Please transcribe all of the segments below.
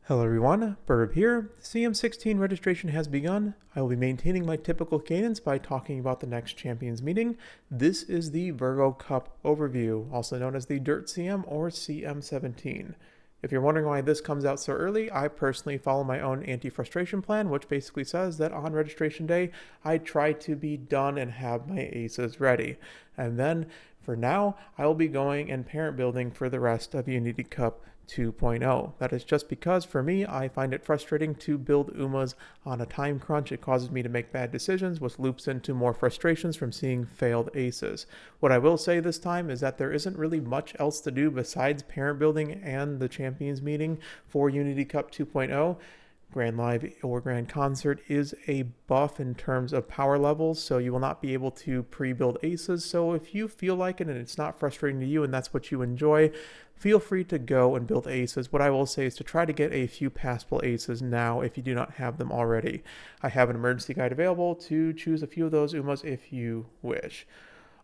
Hello everyone, Burb here. CM16 registration has begun. I will be maintaining my typical cadence by talking about the next champions meeting. This is the VIRGO Cup overview, also known as the Dirt CM or CM17. If you're wondering why this comes out so early, I personally follow my own anti-frustration plan, which basically says that on registration day, I try to be done and have my aces ready. And then, for now, I will be going and parent building for the rest of Unity Cup 2.0. That is just because for me, I find it frustrating to build Umas on a time crunch. It causes me to make bad decisions, which loops into more frustrations from seeing failed aces. What I will say this time is that there isn't really much else to do besides parent building and the champions meeting for Unity Cup 2.0. Grand Live or Grand Concert is a buff in terms of power levels, so you will not be able to pre-build aces. So if you feel like it and it's not frustrating to you and that's what you enjoy, feel free to go and build aces. What I will say is to try to get a few passable aces now if you do not have them already. I have an emergency guide available to choose a few of those Umas if you wish.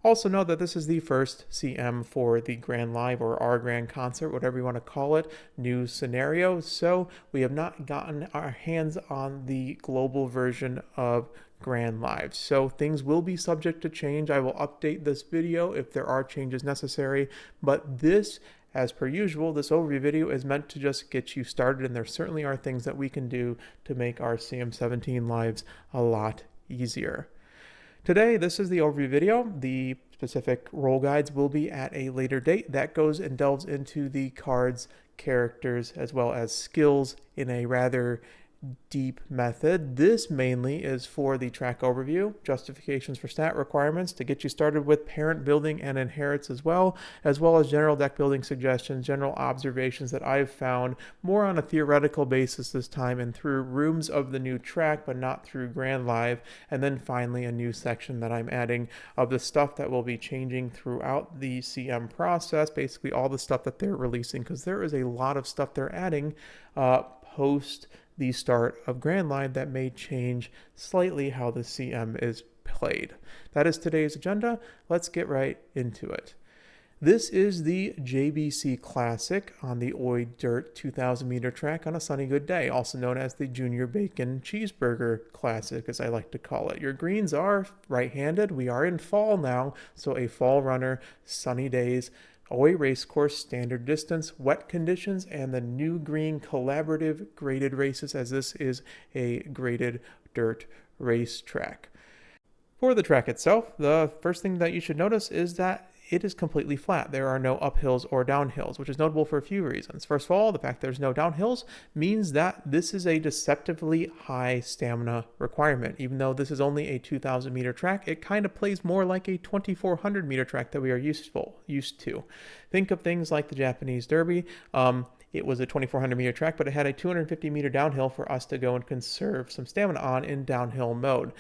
Also know that this is the first CM for the Grand Live or our Grand Concert, whatever you want to call it, new scenario. So we have not gotten our hands on the global version of Grand Live. So things will be subject to change. I will update this video if there are changes necessary, but this, as per usual, this overview video is meant to just get you started, and there certainly are things that we can do to make our CM17 lives a lot easier. Today, this is the overview video. The specific role guides will be at a later date. That goes and delves into the cards, characters, as well as skills in a rather deep method. This mainly is for the track overview, justifications for stat requirements to get you started with parent building and inherits as well as general deck building suggestions, general observations that I've found more on a theoretical basis this time and through rooms of the new track, but not through Grand Live. And then finally a new section that I'm adding of the stuff that will be changing throughout the CM process, basically all the stuff that they're releasing, because there is a lot of stuff they're adding post the start of Grand Live that may change slightly how the CM is played. That is today's agenda. Let's get right into it. This is the JBC Classic on the Oi Dirt 2000 meter track on a sunny good day, also known as the Junior Bacon Cheeseburger Classic, as I like to call it. Your greens are right-handed. We are in fall now, so a fall runner, sunny days, Oi Racecourse, standard distance, wet conditions, and the new green collaborative graded races, as this is a graded dirt racetrack. For the track itself, the first thing that you should notice is that it is completely flat. There are no uphills or downhills, which is notable for a few reasons. First of all, the fact there's no downhills means that this is a deceptively high stamina requirement. Even though this is only a 2,000 meter track, it kind of plays more like a 2,400 meter track that we are used to. Think of things like the Japanese Derby. It was a 2,400 meter track, but it had a 250 meter downhill for us to go and conserve some stamina on in downhill mode.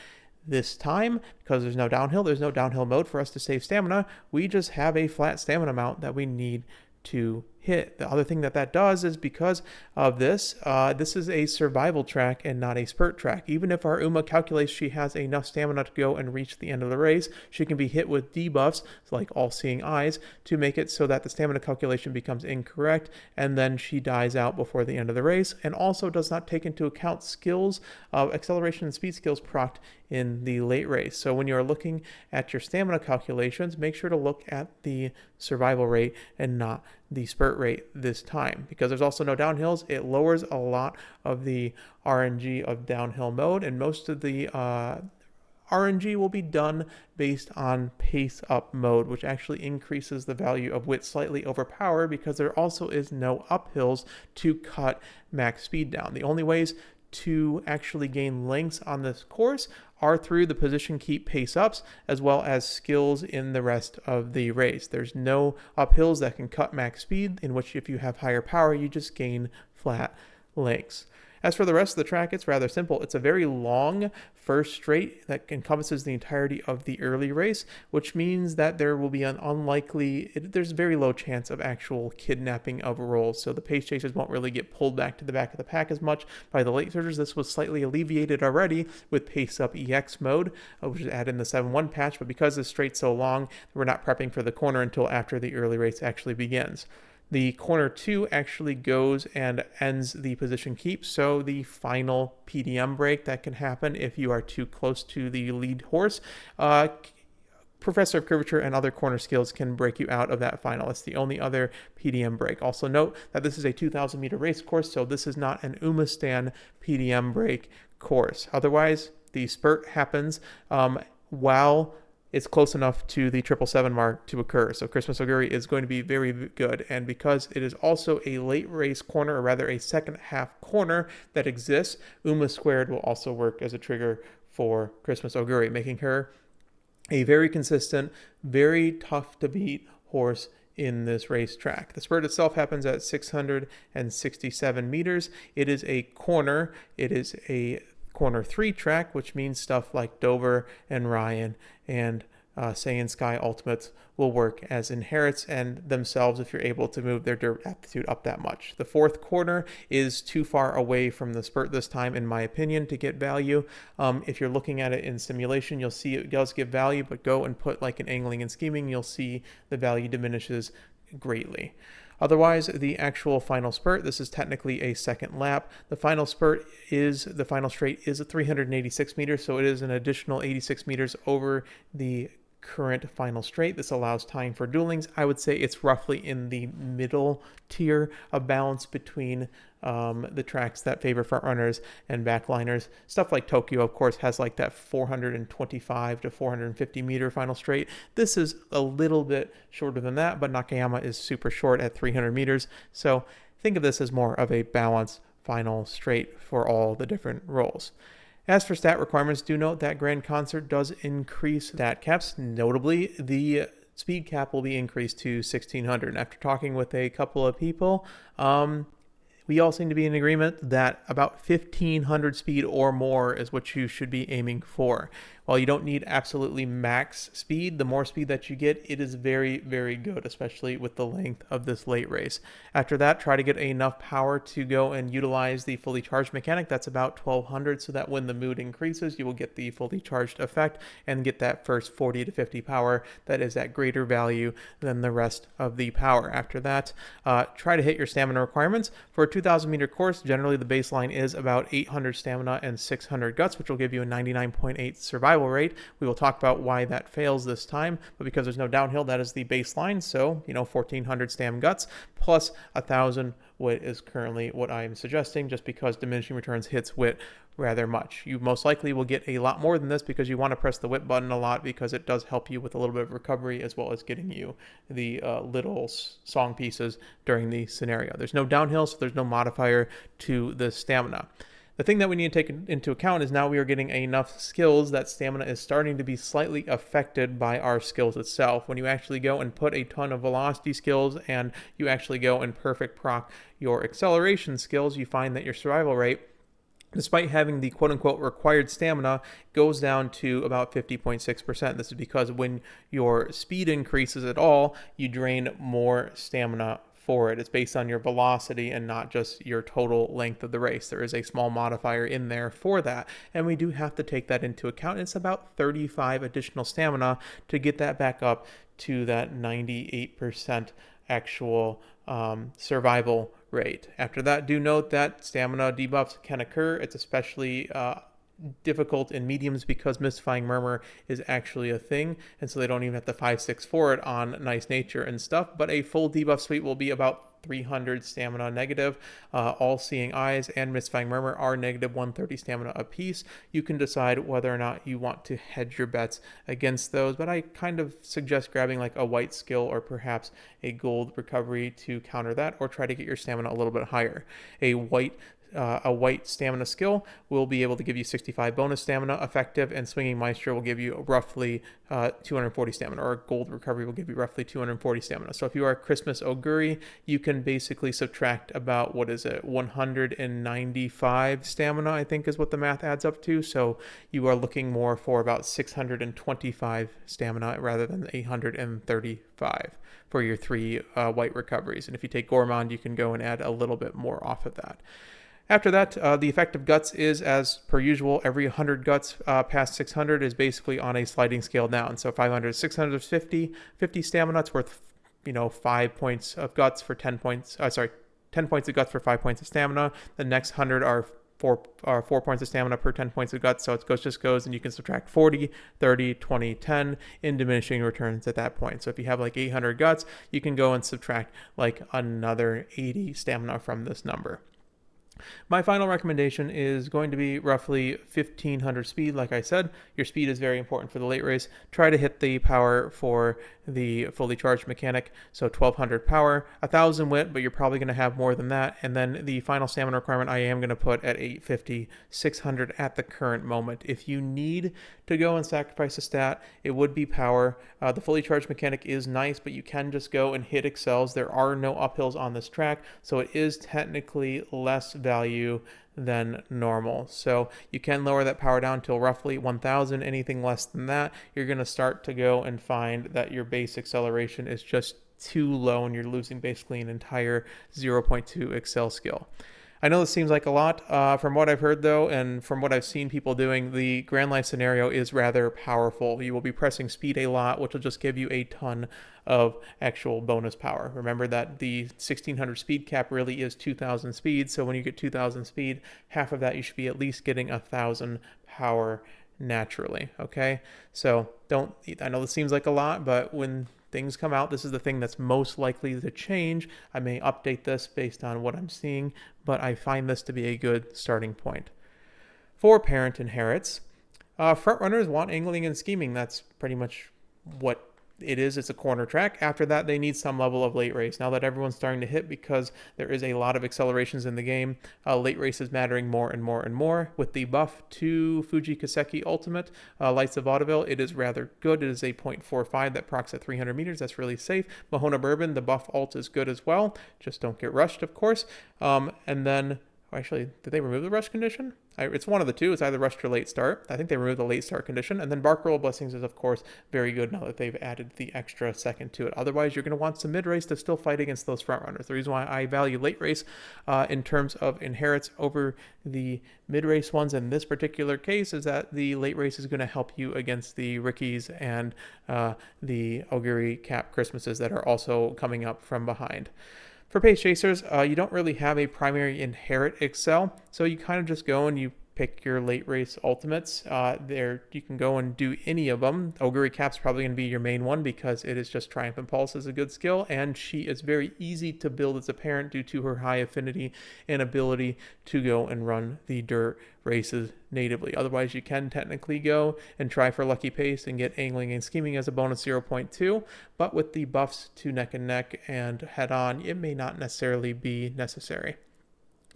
This time, because there's no downhill mode for us to save stamina, we just have a flat stamina amount that we need to hit. The other thing that does is because of this, this is a survival track and not a spurt track. Even if our Uma calculates she has enough stamina to go and reach the end of the race, she can be hit with debuffs, like All-Seeing Eyes, to make it so that the stamina calculation becomes incorrect, and then she dies out before the end of the race, and also does not take into account skills, acceleration and speed skills procced in the late race. So when you're looking at your stamina calculations, make sure to look at the survival rate and not the spurt rate this time. Because there's also no downhills, it lowers a lot of the RNG of downhill mode, and most of the RNG will be done based on pace up mode, which actually increases the value of wit slightly over power because there also is no uphills to cut max speed down. The only ways to actually gain lengths on this course are through the position keep pace ups as well as skills in the rest of the race. There's no uphills that can cut max speed, in which if you have higher power you just gain flat lengths. As for the rest of the track, it's rather simple. It's a very long first straight that encompasses the entirety of the early race, which means that there will be there's a very low chance of actual kidnapping of rolls. So the pace chasers won't really get pulled back to the back of the pack as much by the late surgers. This was slightly alleviated already with pace up EX mode, which is added in the 7.1 patch, but because this straight's so long, we're not prepping for the corner until after the early race actually begins. The corner 2 actually goes and ends the position keep, so the final PDM break that can happen if you are too close to the lead horse, Professor of Curvature and other corner skills can break you out of that final. It's the only other PDM break. Also note that this is a 2,000 meter race course, so this is not an Umamusume PDM break course. Otherwise, the spurt happens while it's close enough to the 777 mark to occur. So Christmas Oguri is going to be very good. And because it is also a late race corner, or rather a second half corner that exists, Uma squared will also work as a trigger for Christmas Oguri, making her a very consistent, very tough to beat horse in this racetrack. The spurt itself happens at 667 meters. It is a corner. It is a corner 3 track, which means stuff like Dover and Ryan and Saiyan Sky Ultimates will work as inherits and themselves if you're able to move their dirt aptitude up that much. The 4th corner is too far away from the spurt this time, in my opinion, to get value. If you're looking at it in simulation, you'll see it does give value, but go and put like an angling and scheming, you'll see the value diminishes greatly. Otherwise, the actual final spurt, this is technically a second lap. The final straight is 386 meters, so it is an additional 86 meters over the current final straight. This allows time for duelings. I would say it's roughly in the middle tier of balance between the tracks that favor front runners and backliners. Stuff like Tokyo, of course, has like that 425 to 450 meter final straight. This is a little bit shorter than that, but Nakayama is super short at 300 meters. So think of this as more of a balanced final straight for all the different roles. As for stat requirements, do note that Grand Concert does increase stat caps. Notably, the speed cap will be increased to 1600. After talking with a couple of people, we all seem to be in agreement that about 1500 speed or more is what you should be aiming for. While you don't need absolutely max speed, the more speed that you get, it is very, very good, especially with the length of this late race. After that, try to get enough power to go and utilize the fully charged mechanic. That's about 1200, so that when the mood increases, you will get the fully charged effect and get that first 40 to 50 power that is at greater value than the rest of the power. After that, try to hit your stamina requirements. For a 2,000 meter course, generally the baseline is about 800 stamina and 600 guts, which will give you a 99.8 survival rate. We will talk about why that fails this time, but because there's no downhill, that is the baseline. So, 1400 stam guts plus 1000 wit is currently what I'm suggesting, just because diminishing returns hits wit rather much. You most likely will get a lot more than this because you want to press the wit button a lot, because it does help you with a little bit of recovery as well as getting you the little song pieces during the scenario. There's no downhill, so there's no modifier to the stamina. The thing that we need to take into account is now we are getting enough skills that stamina is starting to be slightly affected by our skills itself. When you actually go and put a ton of velocity skills and you actually go and perfect proc your acceleration skills, you find that your survival rate, despite having the quote-unquote required stamina, goes down to about 50.6%. This is because when your speed increases at all, you drain more stamina for it. It's based on your velocity and not just your total length of the race. There is a small modifier in there for that, and we do have to take that into account. It's about 35 additional stamina to get that back up to that 98% actual survival rate. After that, do note that stamina debuffs can occur. It's especially difficult in mediums because Mystifying Murmur is actually a thing, and so they don't even have to 5/6 for it on Nice Nature and stuff, but a full debuff suite will be about 300 stamina negative. All Seeing Eyes and Mystifying Murmur are negative 130 stamina apiece. You can decide whether or not you want to hedge your bets against those, but I kind of suggest grabbing like a white skill or perhaps a gold recovery to counter that, or try to get your stamina a little bit higher. A white stamina skill will be able to give you 65 bonus stamina effective, and Swinging Maestro will give you roughly 240 stamina, or a gold recovery will give you roughly 240 stamina. So if you are Christmas Oguri, you can basically subtract about, 195 stamina, I think is what the math adds up to. So you are looking more for about 625 stamina rather than 835 for your 3 white recoveries. And if you take Gourmand, you can go and add a little bit more off of that. After that, the effect of guts is, as per usual, every 100 guts past 600 is basically on a sliding scale down. So 500, 650, 50 stamina, it's worth 5 points of guts for 10 points. 10 points of guts for 5 points of stamina. The next 100 are 4 points of stamina per 10 points of guts. So it just goes, and you can subtract 40, 30, 20, 10 in diminishing returns at that point. So if you have like 800 guts, you can go and subtract like another 80 stamina from this number. My final recommendation is going to be roughly 1500 speed. Like I said, your speed is very important for the late race. Try to hit the power for the fully charged mechanic, so 1200 power, 1000 wit, but you're probably going to have more than that. And then the final stamina requirement I am going to put at 850, 600 at the current moment. If you need to go and sacrifice a stat, it would be power. The fully charged mechanic is nice, but you can just go and hit excels. There are no uphills on this track, so it is technically less value than normal. So you can lower that power down till roughly 1000. Anything less than that, you're going to start to go and find that your base acceleration is just too low and you're losing basically an entire 0.2 excel skill. I know this seems like a lot. From what I've heard, though, and from what I've seen people doing, the Grand Life scenario is rather powerful. You will be pressing speed a lot, which will just give you a ton of actual bonus power. Remember that the 1600 speed cap really is 2000 speed, so when you get 2000 speed, half of that you should be at least getting 1000 power naturally, okay? So I know this seems like a lot, but when things come out, this is the thing that's most likely to change. I may update this based on what I'm seeing, but I find this to be a good starting point. For Parent Inherits, front runners want angling and scheming. That's pretty much what it is. It's a corner track. After that, they need some level of late race. Now that everyone's starting to hit, because there is a lot of accelerations in the game, late race is mattering more and more and more. With the buff to Fuji Kaseki Ultimate, Lights of Vaudeville, it is rather good. It is a 0.45 that procs at 300 meters. That's really safe. Mahona Bourbon, the buff ult is good as well. Just don't get rushed, of course. And then actually, did they remove the rush condition? It's one of the two. It's either rushed or late start. I think they removed the late start condition. And then Bark-Roll Blessings is, of course, very good now that they've added the extra second to it. Otherwise, you're going to want some mid-race to still fight against those front runners. The reason why I value late race in terms of inherits over the mid-race ones in this particular case is that the late race is going to help you against the Rickies and the Oguri Cap Christmases that are also coming up from behind. For Pace Chasers, you don't really have a primary inherit excel, so you kind of just go and you pick your late race ultimates. You can go and do any of them. Oguri Cap's probably going to be your main one because it is just Triumphant Pulse is a good skill, and she is very easy to build as a parent due to her high affinity and ability to go and run the dirt races natively. Otherwise, you can technically go and try for Lucky Pace and get Angling and Scheming as a bonus 0.2, but with the buffs to Neck and Neck and Head On, it may not necessarily be necessary.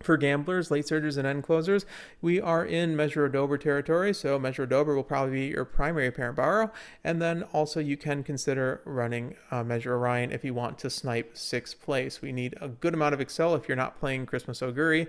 For gamblers, late surgers, and end closers, we are in Measure of Dober territory, so Measure of Dober will probably be your primary parent borrow, and then also you can consider running Measure Orion if you want to snipe 6th place. We need a good amount of Excel if you're not playing Christmas Oguri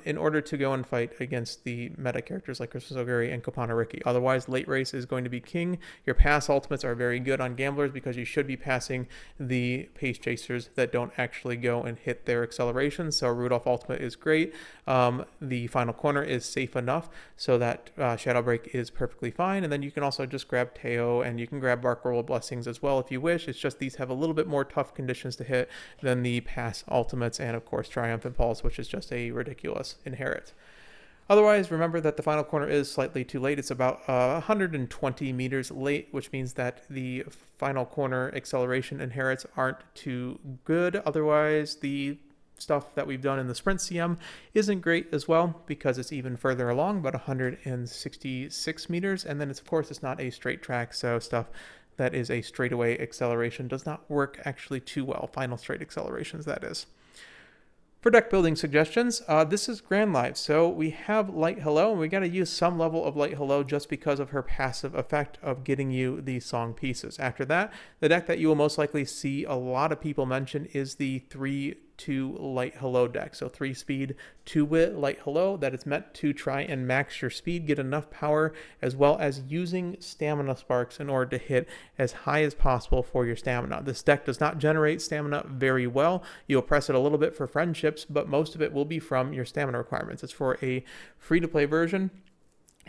in order to go and fight against the meta characters like Christmas Oguri and Copano Ricky. Otherwise, late race is going to be king. Your pass ultimates are very good on gamblers because you should be passing the Pace Chasers that don't actually go and hit their acceleration, so Rudolph ultimate is great. The final corner is safe enough so that Shadow Break is perfectly fine, and then you can also just grab Teo and you can grab Bark-Roll Blessings as well if you wish. It's just these have a little bit more tough conditions to hit than the pass ultimates and of course Triumphant Pulse, which is just a ridiculous inherit. Otherwise, remember that the final corner is slightly too late. It's about 120 meters late, which means that the final corner acceleration inherits aren't too good. Otherwise, the stuff that we've done in the sprint CM isn't great as well because it's even further along, about 166 meters. And then, of course, it's not a straight track, so stuff that is a straightaway acceleration does not work actually too well. Final straight accelerations, that is. For deck building suggestions, this is Grand Life. So we have Light Hello, and we got to use some level of Light Hello just because of her passive effect of getting you the song pieces. After that, the deck that you will most likely see a lot of people mention is the 3-2 Light Hello deck. So 3 speed, 2 wit Light Hello that is meant to try and max your speed, get enough power, as well as using stamina sparks in order to hit as high as possible for your stamina. This deck does not generate stamina very well. You'll press it a little bit for friendships, but most of it will be from your stamina requirements. It's for a free-to-play version.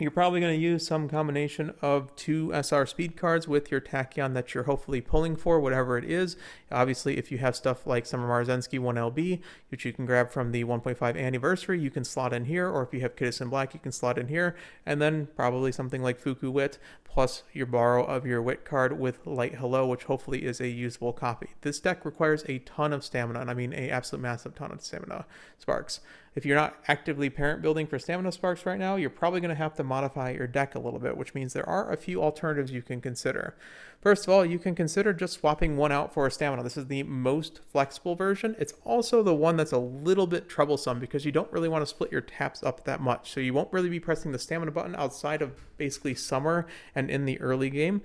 You're probably going to use some combination of 2 SR speed cards with your Tachyon that you're hopefully pulling for, whatever it is. Obviously, if you have stuff like Summer Marzensky 1LB, which you can grab from the 1.5 anniversary, you can slot in here, or if you have Kidison Black, you can slot in here, and then probably something like Fuku Wit, plus your borrow of your Wit card with Light Hello, which hopefully is a usable copy. This deck requires a ton of stamina, and I mean a absolute massive ton of stamina sparks. If you're not actively parent building for stamina sparks right now, you're probably going to have to modify your deck a little bit, which means there are a few alternatives you can consider. First of all, you can consider just swapping one out for a stamina. This is the most flexible version. It's also the one that's a little bit troublesome because you don't really want to split your taps up that much. So you won't really be pressing the stamina button outside of basically summer and in the early game.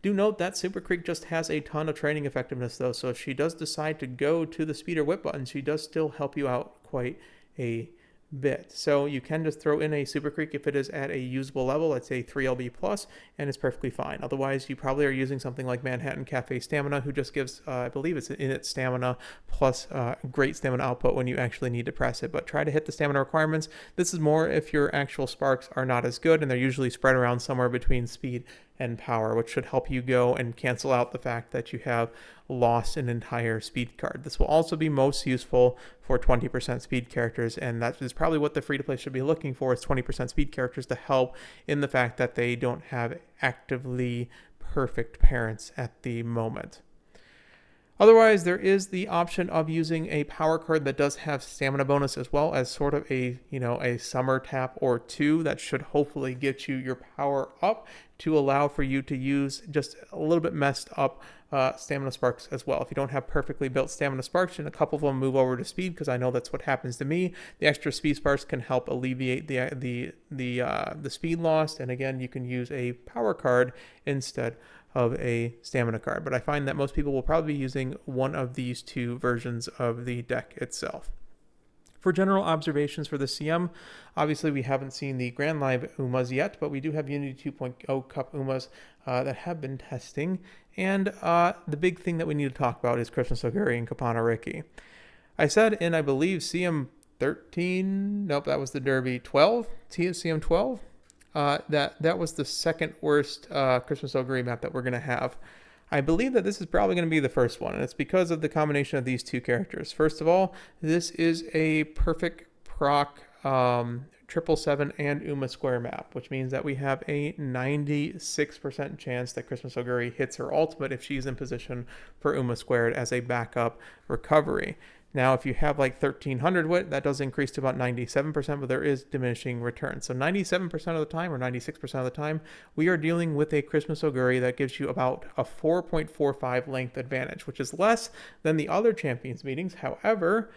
Do note that Super Creek just has a ton of training effectiveness though, so if she does decide to go to the speed or whip button, she does still help you out quite a bit. So you can just throw in a Super Creek if it is at a usable level, let's say 3LB plus, and it's perfectly fine. Otherwise, you probably are using something like Manhattan Cafe Stamina, who just gives, I believe it's in its stamina, plus great stamina output when you actually need to press it. But try to hit the stamina requirements. This is more if your actual sparks are not as good, and they're usually spread around somewhere between speed and power, which should help you go and cancel out the fact that you have lost an entire speed card. This will also be most useful for 20% speed characters, and that is probably what the free-to-play should be looking for, is 20% speed characters to help in the fact that they don't have actively perfect parents at the moment. Otherwise, there is the option of using a power card that does have stamina bonus as well as sort of a, a summer tap or two that should hopefully get you your power up to allow for you to use just a little bit messed up stamina sparks as well. If you don't have perfectly built stamina sparks, and a couple of them move over to speed, because I know that's what happens to me, the extra speed sparks can help alleviate the speed loss. And again, you can use a power card instead of a stamina card. But I find that most people will probably be using one of these two versions of the deck itself. For general observations for the CM, obviously we haven't seen the Grand Live Umas yet, but we do have Unity 2.0 Cup Umas that have been testing. And the big thing that we need to talk about is Christmas Oguri and Copano Ricky. I said in, I believe, CM13, nope, that was the Derby 12, CM12, that was the second worst Christmas Oguri map that we're going to have. I believe that this is probably going to be the first one, and it's because of the combination of these two characters. First of all, this is a perfect proc 777 and Uma square map, which means that we have a 96% chance that Christmas Oguri hits her ultimate if she's in position for Uma squared as a backup recovery. Now, if you have like 1300 wit, that does increase to about 97%, but there is diminishing returns. So 97% of the time, or 96% of the time, we are dealing with a Christmas Oguri that gives you about a 4.45 length advantage, which is less than the other champions meetings. However,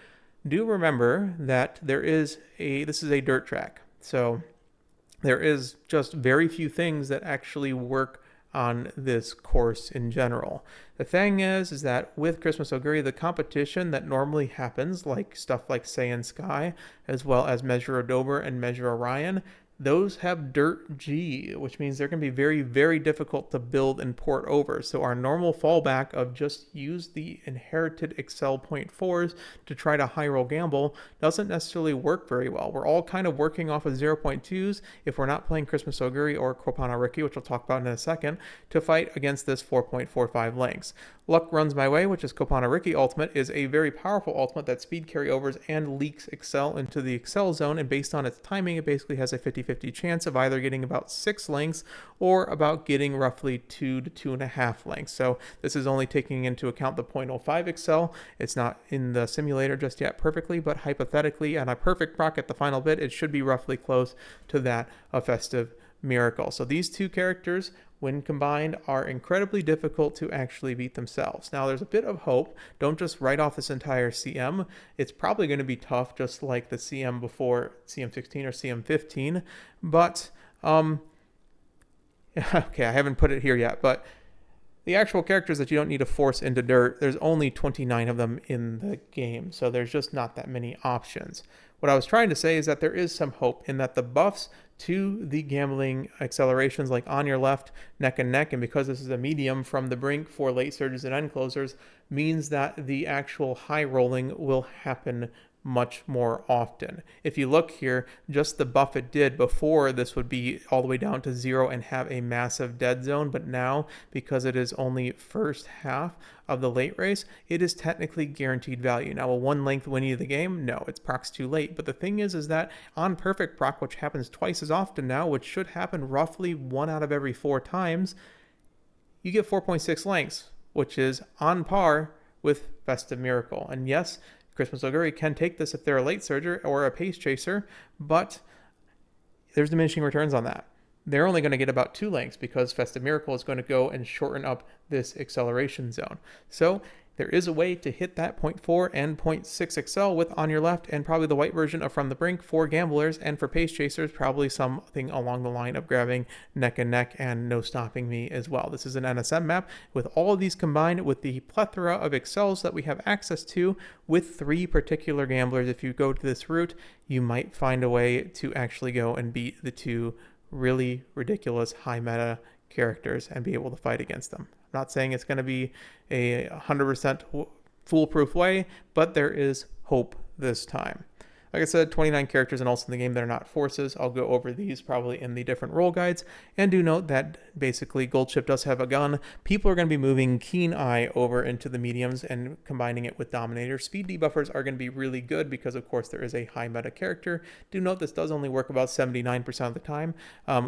do remember that this is a dirt track. So there is just very few things that actually work on this course in general. The thing is that with Christmas Oguri, the competition that normally happens, like stuff like Saiyan Sky, as well as Measure Adober and Measure Orion, those have dirt G, which means they're going to be very, very difficult to build and port over. So our normal fallback of just use the inherited Excel 0.4s to try to high roll gamble doesn't necessarily work very well. We're all kind of working off of 0.2s if we're not playing Christmas Oguri or Copano Ricky, which we'll talk about in a second, to fight against this 4.45 lengths. Luck Runs My Way, which is Copano Ricky ultimate, is a very powerful ultimate that speed carryovers and leaks Excel into the Excel zone, and based on its timing, it basically has a 50-50 chance of either getting about 6 lengths or about getting roughly 2 to 2.5 lengths. So this is only taking into account the 0.05 Excel. It's not in the simulator just yet perfectly, but hypothetically, on a perfect proc at the final bit, it should be roughly close to that of Festive Miracle. So these two characters, when combined, are incredibly difficult to actually beat themselves. Now, there's a bit of hope. Don't just write off this entire CM. It's probably going to be tough, just like the CM before CM16 or CM15. But, okay, I haven't put it here yet, but the actual characters that you don't need to force into dirt, there's only 29 of them in the game, so there's just not that many options. What I was trying to say is that there is some hope in that the buffs to the gambling accelerations, like On Your Left, Neck and Neck, and because this is a medium from the brink for late surges and end closers, means that the actual high rolling will happen much more often. If you look here, just the buff it did before, this would be all the way down to 0 and have a massive dead zone, but now, because it is only first half of the late race, it is technically guaranteed value. Now, will one length win you the game? No, it's procs too late, but the thing is that on perfect proc, which happens twice as often now, which should happen roughly 1 out of every 4 times, you get 4.6 lengths, which is on par with Festive Miracle. And yes, Christmas Oguri can take this if they're a late surger or a pace chaser, but there's diminishing returns on that. They're only going to get about 2 lengths because Festive Miracle is going to go and shorten up this acceleration zone. So there is a way to hit that 0.4 and 0.6 excel with On Your Left, and probably the white version of From the Brink for gamblers, and for pace chasers, probably something along the line of grabbing Neck and Neck and No Stopping Me as well. This is an NSM map with all of these combined with the plethora of excels that we have access to with 3 particular gamblers. If you go to this route, you might find a way to actually go and beat the 2 really ridiculous high meta characters and be able to fight against them. I'm not saying it's going to be a 100% foolproof way, but there is hope this time. Like I said, 29 characters and also in the game that are not forces. I'll go over these probably in the different role guides. And do note that basically Goldship does have a gun. People are going to be moving Keen Eye over into the mediums and combining it with Dominator. Speed debuffers are going to be really good because, of course, there is a high meta character. Do note this does only work about 79% of the time.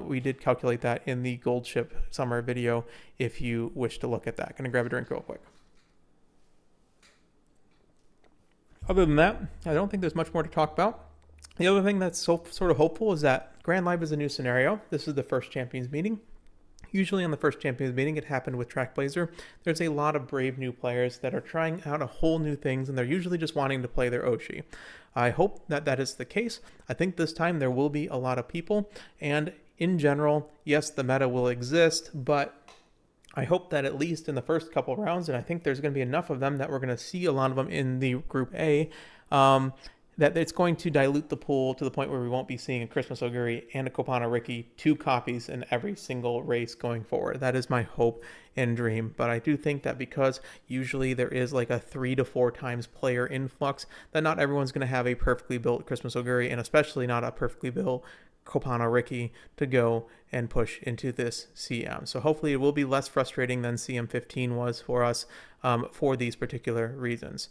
We did calculate that in the Goldship summer video if you wish to look at that. Going to grab a drink real quick. Other than that, I don't think there's much more to talk about. The other thing that's sort of hopeful is that Grand Live is a new scenario. This is the first Champions meeting. Usually on the first Champions meeting, it happened with Trackblazer. There's a lot of brave new players that are trying out a whole new things, and they're usually just wanting to play their Oshi. I hope that that is the case. I think this time there will be a lot of people, and in general, yes, the meta will exist, but I hope that at least in the first couple rounds, and I think there's going to be enough of them that we're going to see a lot of them in the Group A, that it's going to dilute the pool to the point where we won't be seeing a Christmas Oguri and a Copano Ricky 2 copies in every single race going forward. That is my hope and dream. But I do think that because usually there is like a 3 to 4 times player influx, that not everyone's going to have a perfectly built Christmas Oguri, and especially not a perfectly built Copano Ricky to go and push into this CM. So hopefully it will be less frustrating than CM15 was for us for these particular reasons.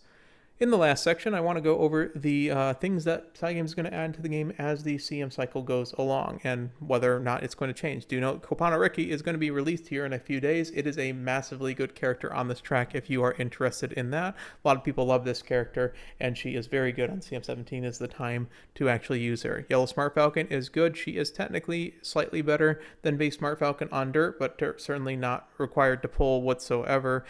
In the last section, I want to go over the things that Cygames is going to add to the game as the CM cycle goes along and whether or not it's going to change. Do note, Copano Ricky is going to be released here in a few days. It is a massively good character on this track if you are interested in that. A lot of people love this character, and she is very good on CM17 is the time to actually use her. Yellow Smart Falcon is good. She is technically slightly better than base Smart Falcon on dirt, but certainly not required to pull whatsoever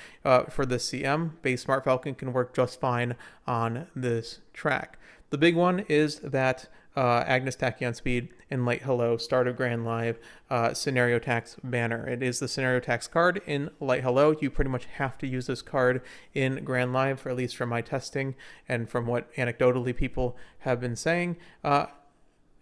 for the CM. Base Smart Falcon can work just fine on this track. The big one is that Agnes Tachyon Speed in Light Hello start of Grand Live Scenario Tax banner. It is the Scenario Tax card in Light Hello. You pretty much have to use this card in Grand Live, for at least from my testing and from what anecdotally people have been saying.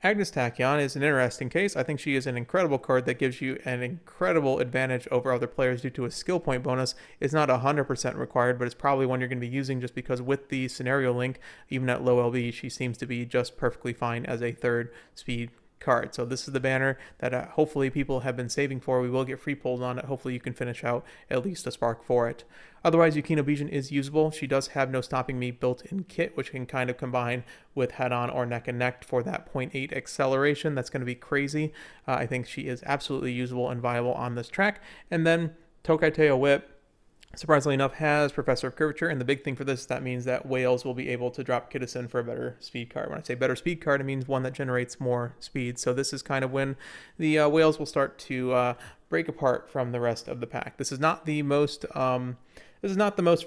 Agnes Tachyon is an interesting case. I think she is an incredible card that gives you an incredible advantage over other players due to a skill point bonus. It's not 100% required, but it's probably one you're going to be using just because with the scenario link, even at low LB, she seems to be just perfectly fine as a 3rd speed card. So this is the banner that hopefully people have been saving for. We will get free pulls on it. Hopefully you can finish out at least a spark for it. Otherwise, Yukino Bijin is usable. She does have No Stopping Me built in kit, which can kind of combine with head on or neck and neck for that 0.8 acceleration. That's going to be crazy. I think she is absolutely usable and viable on this track. And then Tokai Teo Whip, surprisingly enough, has Professor of Curvature, and the big thing for this, that means that Whales will be able to drop Kidison for a better speed card. When I say better speed card, it means one that generates more speed. So this is kind of when the Whales will start to break apart from the rest of the pack. This is not the most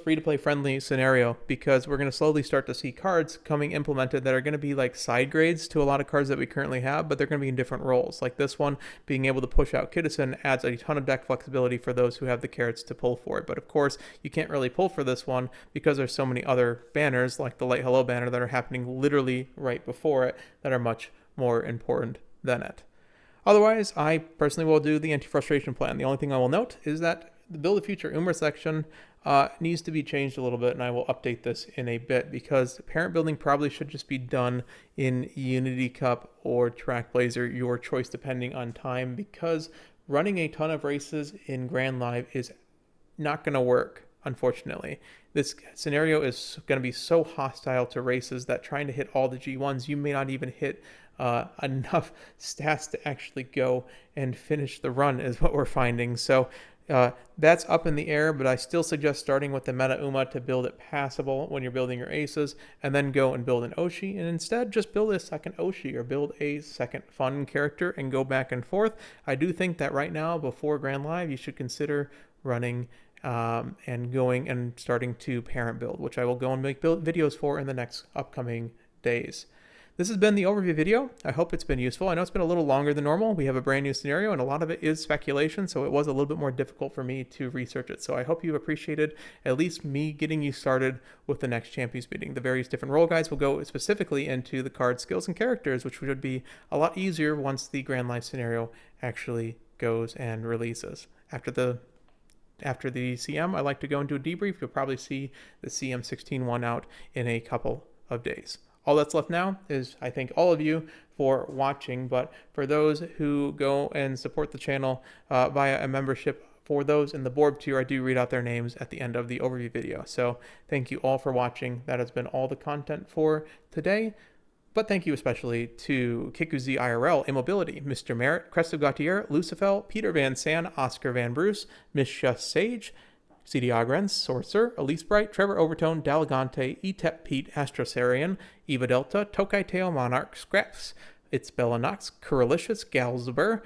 free-to-play friendly scenario because we're going to slowly start to see cards coming implemented that are going to be like side grades to a lot of cards that we currently have, but they're going to be in different roles. Like this one, being able to push out Kidison adds a ton of deck flexibility for those who have the carrots to pull for it. But of course, you can't really pull for this one because there's so many other banners like the Light Hello banner that are happening literally right before it that are much more important than it. Otherwise, I personally will do the anti-frustration plan. The only thing I will note is that the Build the Future Umber section needs to be changed a little bit, and I will update this in a bit, because parent building probably should just be done in Unity Cup or Track Blazer, your choice depending on time, because running a ton of races in Grand Live is not going to work, unfortunately. This scenario is going to be so hostile to races that trying to hit all the G1s, you may not even hit enough stats to actually go and finish the run, is what we're finding. So that's up in the air, but I still suggest starting with the Meta Uma to build it passable when you're building your aces, and then go and build an Oshi, and instead just build a second Oshi or build a second fun character and go back and forth. I do think that right now, before Grand Live, you should consider running and going and starting to parent build, which I will go and make videos for in the next upcoming days. This has been the overview video. I hope it's been useful. I know it's been a little longer than normal. We have a brand new scenario, and a lot of it is speculation, so it was a little bit more difficult for me to research it. So I hope you appreciated at least me getting you started with the next Champions meeting. The various different role guides will go specifically into the card skills and characters, which would be a lot easier once the Grand Life scenario actually goes and releases. After the CM, I like to go into a debrief. You'll probably see the CM16 one out in a couple of days. All that's left now is I thank all of you for watching, but for those who go and support the channel via a membership, for those in the board tier, I do read out their names at the end of the overview video. So thank you all for watching. That has been all the content for today. But thank you especially to Kikuzi IRL, Immobility, Mr. Merritt, Cresto Gautier, Lucifel, Peter Van San, Oscar Van Bruce, Misha Sage, CD Ogrens, Sorcerer, Elise Bright, Trevor Overtone, Dalagante, Etep Pete, Astrosarian, Eva Delta, Tokai Teo Monarch, Scraps, It's Bella Nox, Coralicious, Galsber,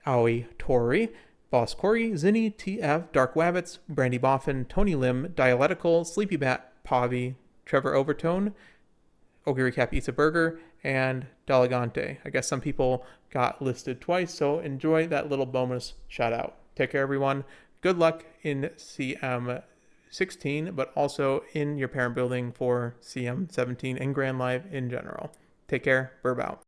Aoi Tori, Boss Corey, Zinni, TF, Dark Wabbits, Brandy Boffin, Tony Lim, Dialectical, Sleepy Bat, Pavi, Trevor Overtone, Ogiri Cap Eats a Burger, and Dalagante. I guess some people got listed twice, so enjoy that little bonus shout out. Take care, everyone. Good luck in CM16, but also in your parent building for CM17 and Grand Live in general. Take care. Burb out.